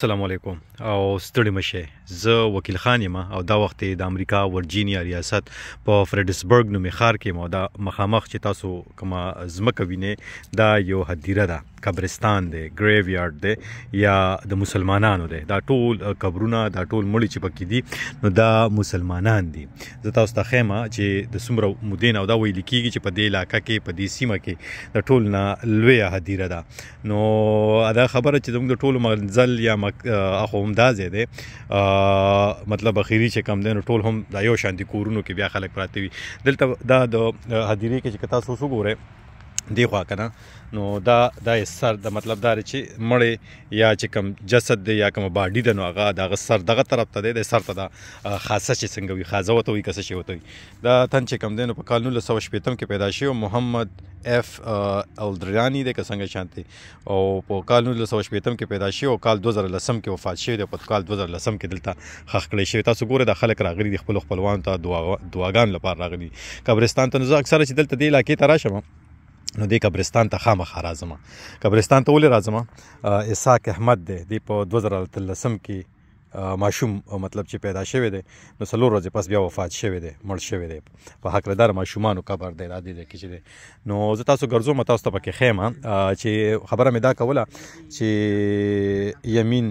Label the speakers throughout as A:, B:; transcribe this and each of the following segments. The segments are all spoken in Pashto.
A: السلام علیکم او ستړي مشه زه وکیل خان یم او دا وخت د امریکا ورجینیا ریاست په فریډسبرګ نومي ښار کې مو دا مخامخ چې تاسو کومه ځمکه وینئ دا یو هدیره ده قبرستان دی ګریو یارډ دی یا د مسلمانانو دی دا ټول قبرونه دا ټول مړي چې پکې دي نو دا مسلمانان دي زه تاسو ته ښیم چې د څومره مودې نه او دا ویل کېږي چې په دې علاقه کې په دې سیمه کې د ټول نه لویه هدیره ده نو دا خبره چې زموږ د ټولو منزل یا اخو همدا ځای دی مطلب اخري چې کم دی نو ټول هم دا یو شانتي کورونو کې بیا خلک پراته وي دلته دا د هدیرې کې چې تاسو وګورئ دی خوا که نه نو دا سر د مطلب دا چې مړی یا چې کوم جسد دی یا کومه باډي ده نو هغه د هغه سر دغه طرف ته دی د سر ته دا خاصه چې څنګه وي خازه ورته وایي که څه شی ورته وایي دا تن چې کوم دی نو په کال 1960 کې پیدا شوی محمد اف الدریانی دی که څنګه شانتي او په کال 1960 کې پیدا شوی او کال 2010 کې وفات شوی دی په کال 2010 کې دلته ښخ کړی شوی تاسو ګورئ د خلک راغلي دي خپلو خپلوانو ته دعاګانو لپاره راغلي دي قبرستان ته نو زه اکثره چې دلته دې علاقې ته راشم نو دې قبرستان ته خامخا راځم قبرستان ته ولې راځم اسحاق احمد دی په 2013 کې ماشوم مطلب چې پیدا شوی دی نو 4 ورځې پس بیا وفات شوی دی مړ شوی دی په حقدار ماشومانو قبر دی را دې کې چې دی نو زه تاسو ګرځوم تاسو ته پکې ښیم چې خبره مې دا کوله چې یمین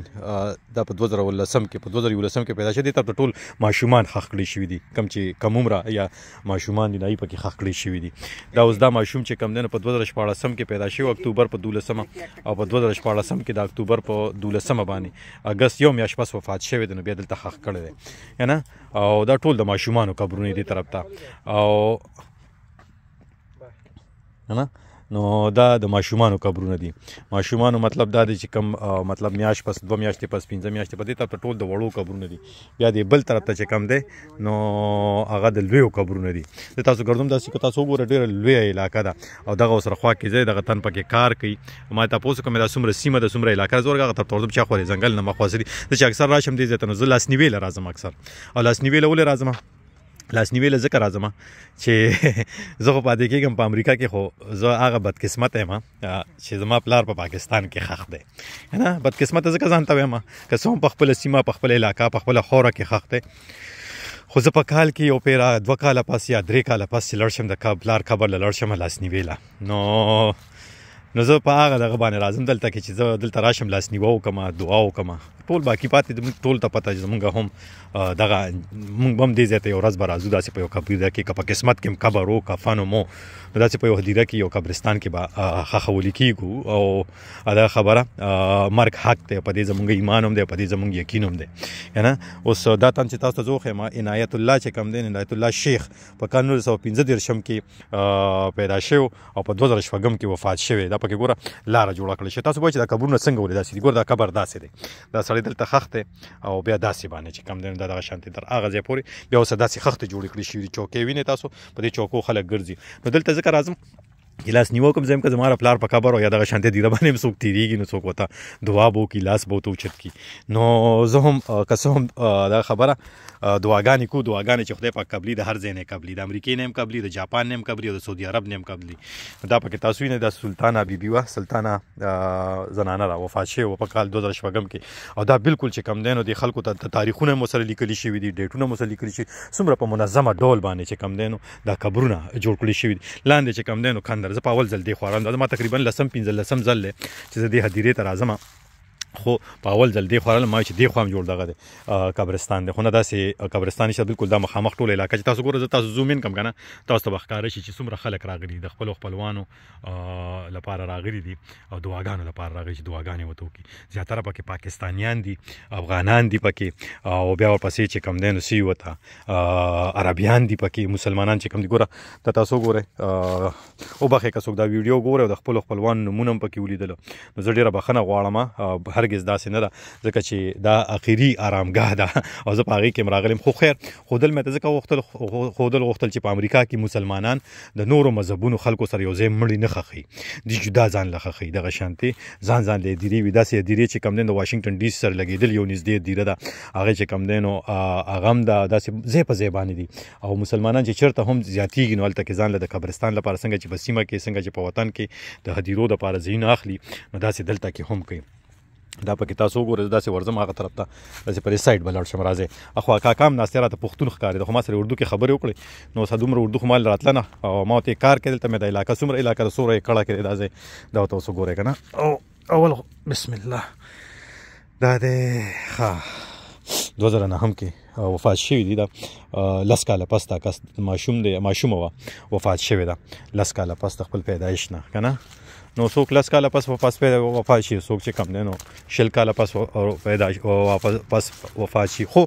A: دا په 2019 کې پیدا شوی دی ته ټول ماشومان ښخ کړي شوي دي کم عمره یا ماشومان دي نه پکې ښخ کړي شوي دي دا اوس دا ماشوم چې کم دی نو په 2014 کې پیدا شوی اکتوبر په 12 او په 2014 کې د اکتوبر په 12 باندې اګست یو میاشت پس وفات شوی دی نو بیا دلته ښخ کړی دی که نه او دا ټول د ماشومانو قبرونه دې طرف ته او که نه نو دا د ماشومانو قبرونه دي ماشومانو مطلب دا دی چې کم مطلب میاشت پس 2 میاشتې پس 15 میاشتې په دې طرف ته ټول د وړو قبرونه دي بیا د بل طرف ته چې کم دی نو هغه د لویو قبرونه دي زه تاسو ګرځوم داسې که تاسو وګورئ ډېره لویه علاقه ده او دغه ورسره خوا کې ځای دغه تن پکې کار کوي ما تاسو کوم دا څومره سیمه ده څومره علاقه ده زه ورغه طرف ته ورځم چې خورې ځنګل نه مخوا سري زه چې اکثر راشم دې ځای ته نو زه لاسنیویله راځم اکثر او لاسنیویله ولې راځم لاسنیویله ځکه راځم چې زه خو پاتې کېږم په امریکا کې خو زه هغه بدقسمته یم چې زما پلار په پاکستان کې ښخ دی نه بدقسمته ځکه ځان ته وایم که څه هم په خپله سیمه په خپله علاقه په خپله خوره کې ښخ دی خو زه په کال کې یو پیره 2 کاله پس یا 3 کاله پس چې لړ شم د پلار قبر له لړ شم لاسنیویله نو زه په هغه دغه باندې راځم دلته کې چې زه دلته راشم لاسنیوه وکړم دعا وکړم ټول باقي پاتې زموږ ټول ته پته چې زموږ هم دغه موږ به هم دې ځای ته یو ورځ به راځو داسې په یو هدیره کې که په قسمت کې هم قبر و کفن مو نو داسې په یو هدیره کې یو قبرستان کې به ښخولي کېږو او دا خبره مرګ حق دی په دې زموږ ایمان هم دی په دې زموږ یقین هم دی که نه اوس دا تن چې تاسو ته زه وښیم عنایت الله چې کوم دی عنایت الله شیخ په کال 1915 کې پیدا شوی او په 2014 کې وفات شوی دا پکې ګوره لاره جوړه کړې شوې تاسو وایئ چې دا قبرونه څنګه ولې داسې دي ګوره دا قبر داسې دی دا سړی دلته ښخ دی او بیا داسې باندې چې کم دی دا دغه شانتې تر هغه ځای پورې بیا اوس داسې خښتې جوړې کړې شوي دي چوکۍ وینئ تاسو په دې چوکو خلک ګرځي نو دلته ځکه راځم چې لاس نیوه کوم ځایم که زما پلار په قبر او یا دغه شانتې دیره باندې هم څوک تېرېږي نو څوک ورته دعا به وکړي لاس به ورته اوچت کړي نو زه هم که څه هم دا خبره دعاګانې کوو دعاګانې چې خدای پاک قبلي د هر ځای نه قبلي د امریکې نه هم قبلي د جاپان نه هم قبلي او د سعودي عرب نه هم قبلي دا پکې تاسو وینئ دا سلطانه بیبي وه سلطانه زنانه را وفات شوې وه په کال 2014 کې او دا بالکل چې کم دی نو د خلکو ته تاریخونه مو سره لیکلي شوي دي ډیټونه مو سره لیکلي شوي څومره په منظمه ډول باندې چې کم دی نو دا قبرونه جوړ کړي شوي دي لاندې چې کم دی نو کندر زه په اول ځل دې خوا راځم دا ما تقریبا 15 ځل دی چې زه دې هدیرې ته راځم خو په اول ځل دې خوا راغلم ما چې دې خوا هم جوړ دغه دی قبرستان دی خو نه داسې قبرستان نشته بالکل دا مخامخ ټوله علاقه چې تاسو ګوره زه تاسو زوم ان کړم که نه تاسو ته به ښکاره شي چې څومره خلک راغلي د خپلو خپلوانو لپاره راغلي دي او دعاګانو لپاره راغلي چې دعاګانې ورته وکړي زیاتره پکې پاکستانیان دي افغانان دي پکې او بیا ورپسې چې کم دی نو سی ورته عربیان دي پکې مسلمانان چې کم دي ګوره ته تاسو وګورئ وبخئ که څوک دا ویډیو ګورئ او د خپلو خپلوانو نومونه هم پکې ولیدله نو زه ډېره بښنه غواړم هرګز داسې نه ده ځکه چې دا اخري آرامګاه ده او زه په هغې کې هم راغلم خو خیر ښودل مې ته ځکه ښودل غوښتل چې په امریکا کې مسلمانان د نورو مذهبونو خلکو سره یو ځای مړي نه ښخوي دوی جدا ځان له ښخوي دغه شانتې ځان له هدیرې وي داسې هدیرې چې کم دی د واشنګټن ډي سي سره لګېدل یو نږدې هدیره ده هغې چې کم دی نو هغه هم داسې ځای په ځای باندې دي او مسلمانان چې چېرته هم زیاتېږي نو هلته کې ځان له د قبرستان لپاره څنګه چې په سیمه کې څنګه چې په وطن کې د هدیرو دپاره ځایونه اخلي نو داسې دلته کې هم کوي دا پکې تاسو وګورئ داسې ورځم هغه طرف ته داسې پر سایډ به لاړ شم راځئ اخوا کاکا هم ناستې راته پښتون ښکارېده خو ما سره اردو کې خبرې وکړې نو اوس دومره اردو خو ما راتله نه او ما ورته کار کې دلته مې دا علاقه څومره علاقه ده څومره یې کړه کړې دا ځای دا ورته اوس وګورئ که نه او اول بسم الله دا دی ښه 2009 کې وفات شوي دي دا 10 کاله پس دا کس ماشومه وه وفات شوې ده 10 کاله پس د خپل پیدایش نه که نه نو څوک 10 کاله پس وفات شي څوک چې کم دی نو 20 کاله پس وفات شي خو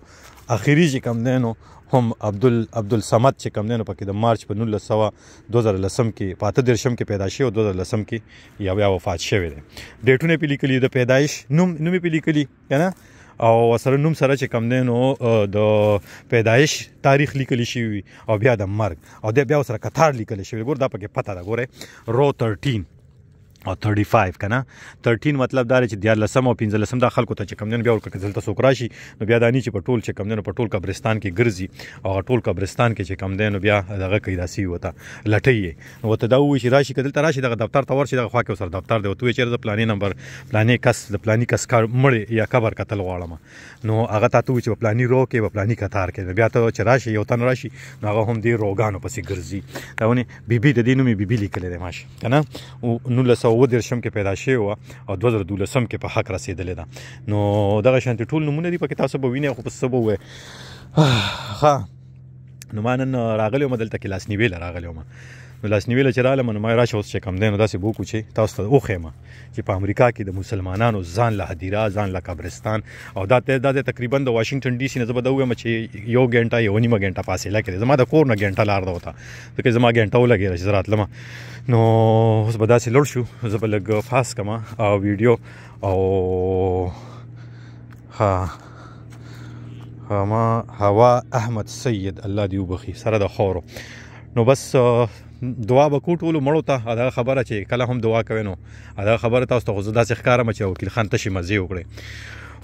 A: اخري چې کم دی نو هم عبدالصمد چې کم دی نو پکې د مارچ په 2010 کې په 8 کې پیدا شي او 2010 کې یا وفات شوی دی ډیټونه پې لیکلي د پیدایش نوم یې پې لیکلي که نه او سره نوم سره چې کم دی نو د پیدایش تاریخ لیکلی شوي او بیا د مرګ او بیا سره کتار لیکلی شوي ګور دا پکې پته ده ګورئ رو 13 او 35 که نه 13 مطلب دا دی چې 14 او 15 دا خلکو ته چې کم دی نو بیا ورکه دلته څوک راشي نو بیا دا نه چې په ټول چې کم دی نو په ټول قبرستان کې ګرځي او هغه ټول قبرستان کې چې کم دی نو بیا دغه کوي داسې ورته لټوي یې نو ورته دا ووایي چې راشي که دلته راشي دغه دفتر ته ورشي دغه خوا کې ورسره دفتر دی ورته ووایي چېرې زه پلانې نمبر پلانې کس د پلاني کس کار مړی یا قبر کتل غواړم نو هغه تا ته ووایي چې په پلاني رو کې په پلاني کتار کې بیا ته چې راشي یو تن راشي نو هغه هم دې روګانو پسې ګرځي دا ونې بیبي د دې نوم یې بیبي لیکلی دی ماشه که نه 1930 کې پیدا شوی وه او 2012 کې په حق رسېدلې ده نو دغه شانتې ټول نومونه دي پکې تاسو به وینئ خو پس څه به ووایې ښه نو ما نن راغلی وم دلته کې لاسنیوې له راغلی وم نو لاسنیوې له چې رالم نو ما راشه اوس چې کم دی نو داسې به وکړو چې تاسو ته وښیم چې په امریکا کې د مسلمانانو ځان له هدیره ځان له قبرستان او دا تقریبا د واشنګټن ډي سي نه زه به دا ووایم چې 1 غنټه 1 نیمه غنټه فاصله کې دی زما د کور نه غنټه لار ده ورته ځکه زما غنټه ولګېده چې زه راتلم نو اوس به داسې لوړ شو زه به لږ فاست کړم او ویډیو او هوا احمد سید الله دې وبخي سره د خاورو نو بس دعا به کوو ټولو مړو ته دغه خبره چې کله هم دعا کوئ نو دغه خبره تاسو ته خو زه داسې ښکارم چې وکیل خان تشې مزې وکړئ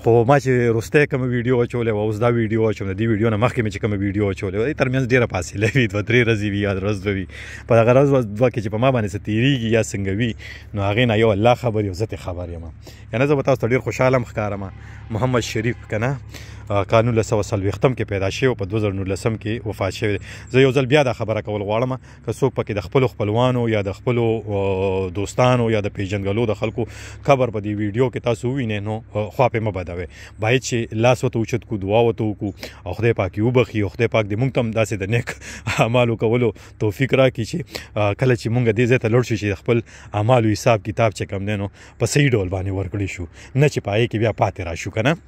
A: خو ما چې وروستی کومه ویډیو اچولې وه اوس دا ویډیو اچوم د دې ویډیو نه مخکې مې چې کومه ویډیو اچولې وه ترمنځ ډېره فاصله وي 2-3 ورځې وي یا ورځ دوه وي په دغه ورځ دوه کې چې په ما باندې څه تېرېږي یا څنګه وي نو هغې نه یو الله خبر یو زه ترې خبر یم یعنې زه به تاسو ته ډېر خوشحاله هم ښکارم محمد شریف که نه کال 1940 کې پیدا شوی او په 2019 کې وفات شوی زه یو ځل بیا دا خبره کول غواړم که څوک پکې د خپلو خپلوانو یا د خپلو دوستانو یا د پیژنګلو د خلکو قبر په دې ویډیو کې تاسو ووینئ نو خوا پې مه بدوئ باید چې لاس ورته اوچت کړو دعا ورته وکړو او خدای پاک یې وبخي او خدای پاک دې موږ ته هم داسې د نیک اعمالو کولو توفیق راکړي چې کله چې موږ دې ځای ته لوړ شو چې خپل اعمالو حساب کتاب چې کم دی نو په صحیح ډول باندې ورکړی شو نه چې په هغې کې بیا پاتې راشو که نه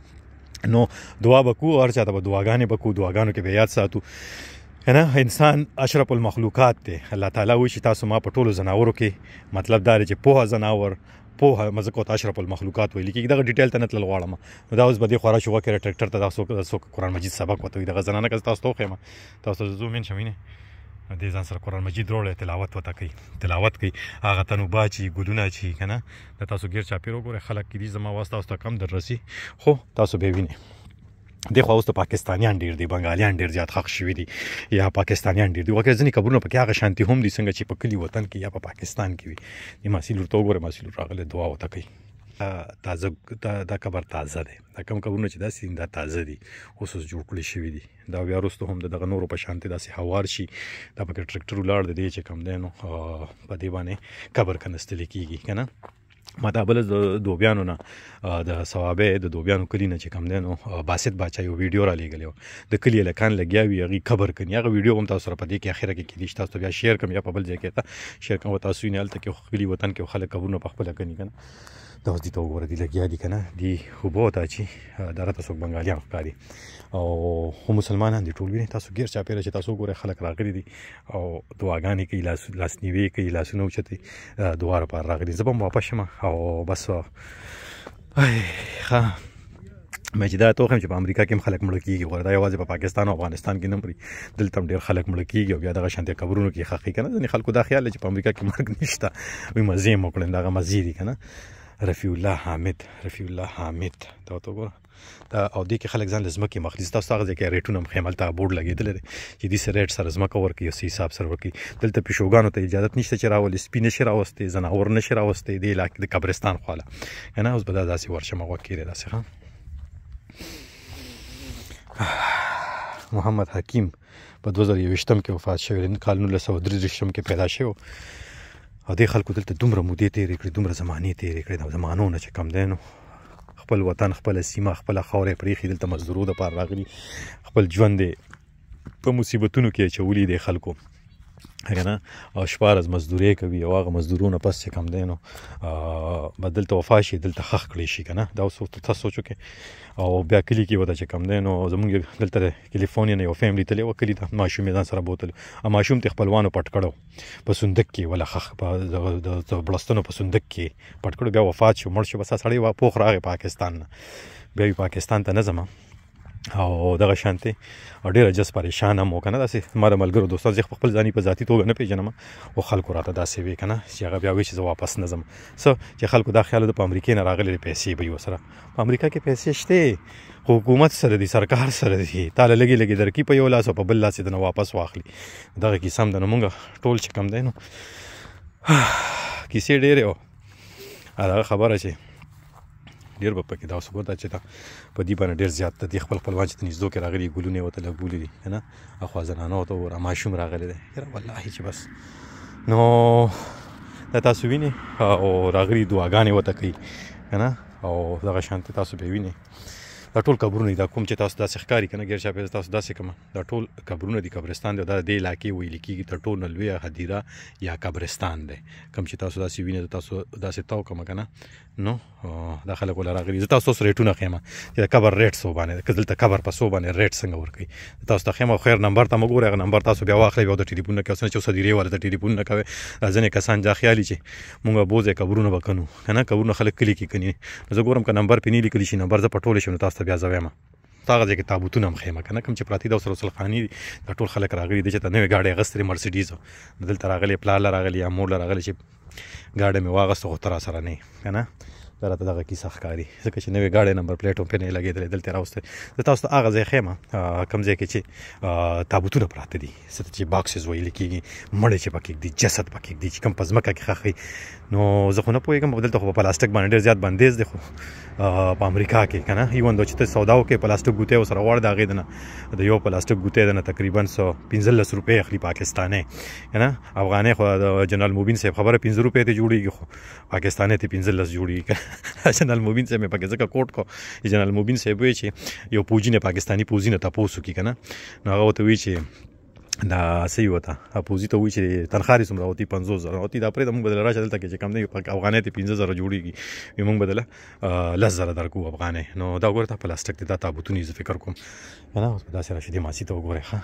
A: نو دعا به کوو هر چاته به دعاګانې به کوو دعاګانو کې به یاد ساتو که نه انسان اشرف المخلوقات دی الله تعالی وایي چې تاسو ما په ټولو ځناورو کې مطلب دا دی چې پوهه ځناور پوهه مزه کوت اشرف المخلوقات ویل کېږي دغه ډیټیل ته نه تلل غواړم نو دا اوس به دې خورا شو وکړه ټریکټر ته تاسو قرآن مجید سبق وته وي دغه زنانه که تاسو ته وښیم تاسو ته زوم ان شوینه دې ځان سره قرآن مجید وروړی تلاوت ورته کوي تلاوت کوي هغه تنوبه چې ګلونه چې که نه د تاسو ګیر چاپېر وګورئ خلک کېدي زما واس تاسو ته کم در رسي خو تاسو به یې وینئ دې خوا اوس د پاکستانیان ډېر دي بنګالیان ډېر زیات ښخ شوي دي یا پاکستانیان ډېر دي واقع ځینې قبرونه پکې هغه شانتي هم دي څنګه چې په کلي وطن کې یا په پاکستان کې وي د ماسي لور ته وګورئ ماسي لور راغلی دعا ورته کوي تازه دا قبر تازه دی دا کوم قبرونه چې داسې دا تازه دي اوس جوړ کړي شوي دي دا بیا وروسته هم د دغه نورو په شانتې داسې هوار شي دا پکې ټریکټر ولاړ دی چې کم دی نو په دې باندې قبر کنستلې کېږي که نه ما دا بله د دوبیانو نه د صوابۍ د دوبیانو کلي نه چې کم دی نو باسط باچا یو ویډیو را لېږلی و د کلي هلکان لګیا وي هغې قبر کوي هغه ویډیو هم تاسو سره په دې کې اخره کې کېدای شي تاسو ته بیا شیر کړم یا په بل ځای کې ته شیر کړم تاسو وینئ هلته کې کلي وطن کې خلک قبرونه په خپله کوي که نه دا اوس دې ته وګوره دي لګیا دي که نه دي اوبو ته چې دا راته څوک بنګالیان ښکاري او خو مسلمانان دي ټول وینئ تاسو ګیر چاپېره چې تاسو وګورئ خلک راغلي دي او دعاګانې کوي لاسنیوې کوي لاسونه اوچتې دعا لپاره راغلي زه به هم واپس شم او بس ښه مې چې دا ته وښیم چې په امریکا کې هم خلک مړه کېږي غواړي دا یوازې په پاکستان او افغانستان کې نه مري دلته هم ډېر خلک مړه کېږي او بیا دغه شانتې قبرونو کې ښخي که نه ځینې خلکو دا خیال دی چې په امریکا کې مرګ نشته وایي مزې هم وکړم دغه مزې دي که نه رفیع الله حامد دا ته وګوره دا او دې کې خلک ځان له ځمکې مخلي تاسو هغه ځای کې ریټونه هم خیمل ته بورډ لګېدلی دی چې دې سره ریټ سره ځمکه ورکوي او څه حساب سره ورکوي دلته پیشوګانو ته اجازت نشته چې راولي سپي نشي راوستی ځناور نشي راوستی دې علاقې د قبرستان خواله که نه اوس به دا داسې ورشم غوږ کېږدې داسې ښه محمد حکیم په 2021 کې وفات شوی دی کال 1933 کې پیدا شوی او دې خلکو دلته دومره مودې تېرې کړې دومره زمانې تېرې کړې د زمانو نه چې کم دی نو خپل وطن خپله سیمه خپله خاوره یې پرېښي دلته مزدورو دپاره راغلي خپل ژوند یې په مصیبتونو کې اچولي دی خلکو که نه او شپه ورځ مزدورۍ کوي او هغه مزدورونه پس چې کم دی نو به دلته وفات شي دلته ښخ کړی شي که نه دا اوس تاسو سوچ وکړئ او بیا کلي کې به ده چې کم دی نو زمونږ دلته د کلیفورنیا نه یو فیملي تللی وه کلي ته ماشوم یې ځان سره بوتلو او ماشوم ته خپلوانو پټ کړی په صندوق کې وله ښخ په د بړستنو په صندوق کې پټ کړی بیا وفات شو مړ شو بس سړی پوخ راغی پاکستان نه بیا یې پاکستان ته نه ځم او دغه شانتې او ډېره جس پریشان هم و که نه داسې ما د ملګرو دوستان زه خپل ځاني په ذاتي توګه نه پېژنم او خلکو راته داسې وي که نه چې هغه بیا وایي چې زه واپس نه ځم څه چې خلکو دا خیال د په امریکې نه راغلي پیسې به وي ورسره په امریکا کې پیسې شته خو حکومت سره دي سرکار سره دي تا له لږې لږې درکړي په یو لاس او په بل لاس یې دنه واپس واخلي دغه کیسه هم ده نو مونږ ټول چې کم دی نو کیسې ډېرې وه هغه خبره چې ډېر به پکې دا اوس ګوره چې دا په دې باندې ډېر زیات د دې خپل خپلوان چې نږدو کې راغلي ګلونه یې ورته لګولي دي که نه اخوا زنانو ته وګوره ماشوم راغلی دی یاره والله چې بس نو دا تاسو وینئ او راغلي دعاګانې ورته کوي که نه او دغه شانتې تاسو به یې وینئ دا ټول قبرونه دي دا کوم چې تاسو داسې ښکاري که نه ګیر چاپېره تاسو داسې کومه دا ټول قبرونه دي قبرستان دی دا د دې علاقې ویل کېږي تر ټولو لویه هدیره یا قبرستان دی کوم چې تاسو داسې وینئ تاسو داسې تاو کومه که نه نو دا خلک وله راغلي زه تاسو اوس ریټونه ښیم چې د قبر ریټ څو باندې که دلته قبر په څو باندې ریټ څنګه ورکوي تاسو ته ښیم او خیر نمبر ته مه ګورئ هغه نمبر تاسو بیا واخلئ بیا ورته ټلیفون نه کوئ اوس نه چې اوس هدیرې والا ته ټلیفون نه کوئ دا ځینې کسان دا خیالي چې مونږ به بوځئ قبرونه به کنو که نه قبرونه خلک کلي کې کني نو زه ګورم که نمبر پې نه لیکلی شي نمبر زه پټولی شم نو تاسو ته بیا زه وایم هغه ځای کې تابوتونه هم ښیمه که نه کوم چې پراته دي او سره خاني دي دا ټول خلک راغلي دي چې ته نوې ګاډۍ اخیستې مرسیډیز دلته راغلي پلار له راغلي یا مور له راغلي چې ګاډۍ مې واغسته خو ته راسره نه یې که نه دا راته دغه کیسه ښکاري ځکه چې نوې ګاډۍ نمبر پلیټ هم پرې نه یې لګېدلی دلته یې راوستی زه تاسو ته هغه ځای ښیم کوم ځای کې چې تابوتونه پراته دي څه ته چې باکسز ویل کېږي مړی چې پکې ږدي جسد پکې ږدي چې کوم په ځمکه کې ښخ وي نو زه خو نه پوهېږم دلته خو په پلاستیک باندې ډېر زیات بندیز دی خو په امریکا کې که نه ایون دو چې ته سودا وکړې پلاستیک ګوتې ورسره غواړې د هغې د نه د یو پلاستیک ګوتې د نه تقریبا 115 روپۍ اخلي پاکستانۍ که نه افغانۍ خو د جنرال موبین صاحب خبره 15 روپۍ ته جوړېږي خو پاکستانۍ ته 15 جوړېږي جنرال موبین صاحب مې پکې ځکه کوټ کو جنرال موبین صاحب وایي چې یو پوجي نه پاکستاني پوځي نه تپوس وکړي که نه نو هغه ورته وایي چې دا صحیح وته اپوزي ته وایي چې تنخواه یې څومره وتي 50,000 وتي دا پرېږده مونږ به دله راشه دلته کې چې کم دی افغانۍ ته 15,000 جوړېږي وي مونږ به دله 10,000 درکو افغانۍ نو دا وګوره تا پلاستیک دی دا تابوتونه زه فکر کوم که نه اوس به داسې راشي دې ماسي ته وګورئ ښه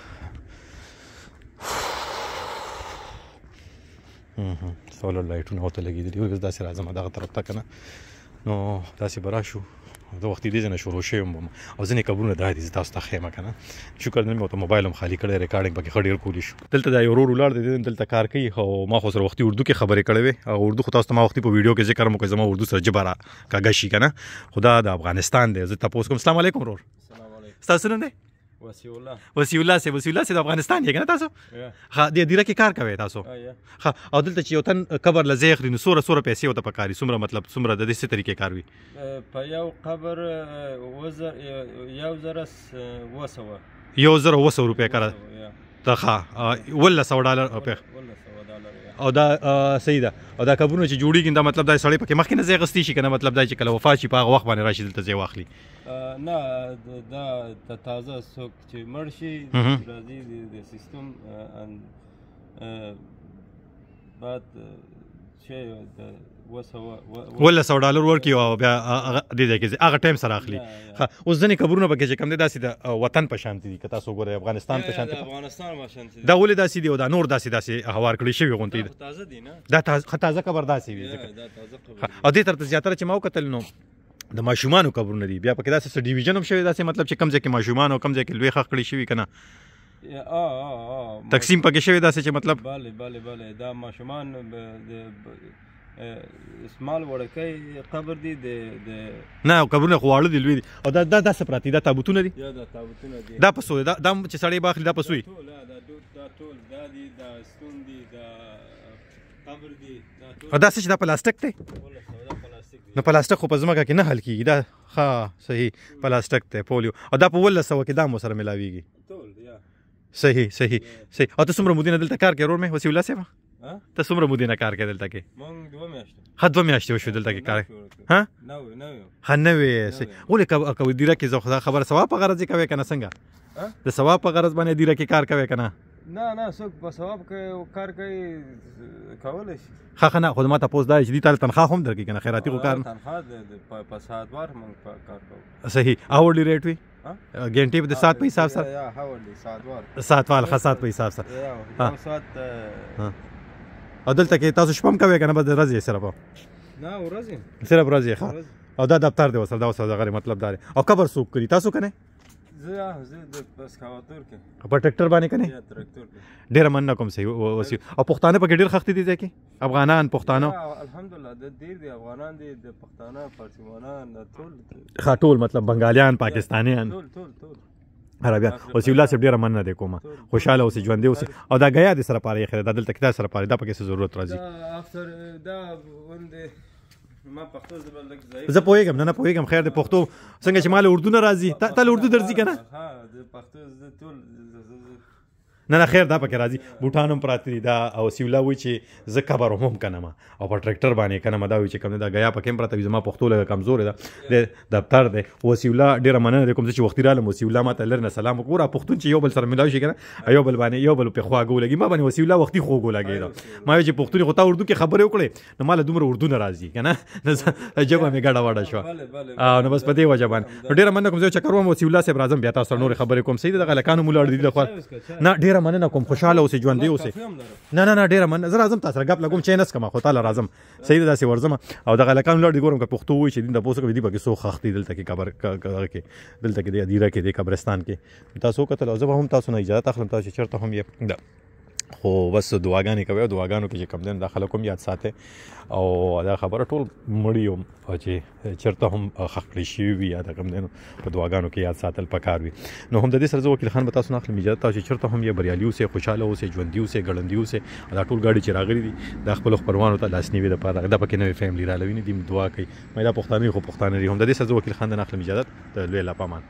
A: سولر لایټونه ورته لګېدلي اوس داسې راځم دغه طرف ته که نه نو داسې به راشو زه وختي دې ځای نه شروع شوی یم او ځینې قبرونه دا دي زه تاسو ته ښیم که نه شکر نن مې ورته موبایل هم خالي کړی ریکارډینګ پکې ښه ډېر کولی شو دلته دا یو ورور ولاړ دی دلته کار کوي او ما خو سره وختي اردو کې خبرې کړې وې او اردو خو تاسو ته ما وختي په ویډیو کې ذکر هم وکړی زما اردو سره ژبه کږه شي که نه خو دا د افغانستان دی زه تپوس کوم السلام علیکم ورور ستاسو نوم دی وسیع الله صاحب د افغانستان یې که نه تاسو ښه د هدیره کې کار کوئ تاسو ښه او دلته چې یو تن قبر له ځای اخلي نو څومره پیسې ورته پکار وي څومره مطلب څومره د دې څه طریقې کار وي
B: په یو قبر
A: 1,200 روپۍ کار ته ښه $1,100 او دا صحیح ده او دا قبرونه چې جوړېږي دا مطلب دا سړی پکې مخکې نه ځای اخیستی شي که نه مطلب دا چې کله وفات شي په هغه وخت باندې راشي دلته ځای واخلي
B: نه دا تازه څوک چې مړ شي راځي د سیستم بعد چې
A: $1,100 ورکړي او بیا دې ځای کې هغه ټایم سره اخلي اوس ځینې قبرونه پکې چې کوم دی داسې د وطن په شانتې دي که تاسو وګورئ افغانستان په شانتې دا ولې داسې دي او دا نور داسې هوار کړي شوي غوندې دا تازه قبر داسې وي او دې طرف ته زیاتره چې ما وکتل نو د ماشومانو قبرونه دي بیا پکې داسې څه ډیویژن هم شوی داسې مطلب چې کوم ځای کې ماشومان او کوم ځای کې لوی ښخ کړي شوي که نه تقسیم پکې شوی داسې چې مطلب
B: بله دا ماشومان اسمال وړکی قبر دی د
A: نه قبرونه خو واړه دي لوی دي او دا څه پراته دي دا تابوتونه دي
B: یا دا تابوتونه دي
A: دا په څو دا چې سړی باخلي دا په څو
B: دا ټول دا دي دا ستون دي دا قبر دي دا ټول
A: او دا څه چې دا پلاستیک دی نو پلاستیک خو په ځمکه کې نه حل کېږي دا ښه صحیح پلاستیک دی پولیو او دا په 1900 کې دا مو سره ملاویږي
B: ټول یا
A: صحیح او ته څومره مودې نه دلته کار کوې ورور مې وسیع الله صاحب ته څومره مودې نه کار کوې دلته کې
B: موږ 2 میاشتې
A: ښه 2 میاشتې وشوې دلته کې کار ها ښه نوې ولې کوې دیره کې زه خبره ثواب په غرض یې کوې که نه څنګه د ثواب په غرض باندې دیره کې کار کوې که نه
B: نه څوک په ثواب کار کوي کولی شي
A: ښه نه خو ما تپوس دا چې دې تا تنخواه هم درکوي که نه خیراتي خو کار
B: تنخواه په ساعتوار موږ کار کوو
A: صحیح اورلی ریټ وي घंटे पे 7 पे हिसाब सर सात वाल खसात पे हिसाब सर हां عدل تک تاسو شپم کوي کنه بس ورځې صرف
B: نه ورځې
A: صرف ورځې ښه او دا دفتر دی وسره دا وسره غیر مطلب دا او قبر سوق کړی تاسو کنه
B: زه د بس کاواتور کې
A: په ټریکټر باندې کنه
B: ټریکټر کې
A: ډیر من کوم سي وسی او پښتانه په ډیر خخت دي ځکه افغانان پښتانه
B: الحمدلله د ډیر دي افغانان دي د پښتانه فارسیوانان ټول
A: خاطول مطلب بنگالیان پاکستانیان
B: ټول
A: عربیان وسی الله سره ډیر من نه کوم خوشاله اوسې ژوندې اوسې او دا غیا دي سره پاره خیر دا دلته کې سره پاره دا پکې څه ضرورت راځي
B: افسر دا ونده ما پښتو زبر لګ ځای
A: زه پوهیږم نه پوهیږم خیر د پښتو څنګه چې مال اردو نه راځي ته اردو درځي کنه
B: ها د پښتو ز ټول
A: نه خیر دا پکې راځي بوټانم پراته دي دا او سیولا وی چې زه قبر هم کنه ما او په ټریکټر باندې کنه ما دا وی چې کوم دا غیا پکې پراته وي زما پښتو لږه کمزور ده د دفتر دی او سیولا ډیره مننه کوم چې وخت رااله مو سیولا ما ته لرنه سلام وکړه پښتون چې یو بل سره ملاوي شي کنه یو بل باندې یو بل په خوا ګولګي ما باندې وسیولا وختي خو ګولګي دا ما چې پښتون خو تا اردو کې خبرې وکړې نو مال دومره اردو نه راځي کنه جبه مې ګډه وډه شو او نو بس په دې وجه باندې ډیره مننه کوم چې کاروم وسیولا صاحب راځم بیا تاسو نور خبرې کوم سید دغه لکانو مولا دې خو نه ډیره مننه کوم خوشاله اوسې ژوندې اوسې نه ډیره من زه راځم تاسو غپ لګوم چې نس کما خو تعالی راځم صحیح داسې ورځم او دغه لکان لړ دی ګورم که پښتو وای چې دین د پوسو کې دی بګي سو خختي دلته کې قبر کې دلته کې دی دیره کې دی قبرستان کې تاسو کتل زه هم تاسو نه اجازه اخلم تاسو چیرته هم یې خو بس دعاګانې کوي دعاګانو کې چې کم دین داخله کوم یاد ساته او دا خبره ټول مړیوم چې چیرته هم خخړی شي وي یا دا کم دین په دعاګانو کې یاد ساتل پکار وي نو هم د دې سره وکیل خان به تاسو نه اخلم اجازه تاسو چیرته هم یې بریالي اوسې خوشاله اوسې ژوندي اوسې ګړندي اوسې دا ټول گاډي چې راغلي دي د خپل خپلوانو ته لاس نیوي د پاره دا پکې نوې فیملی را لوي نه دي دعا کوي مې دا پښتانه خو پښتانه هم د دې سره وکیل خان نه اخلم اجازه ته لوی لا پامان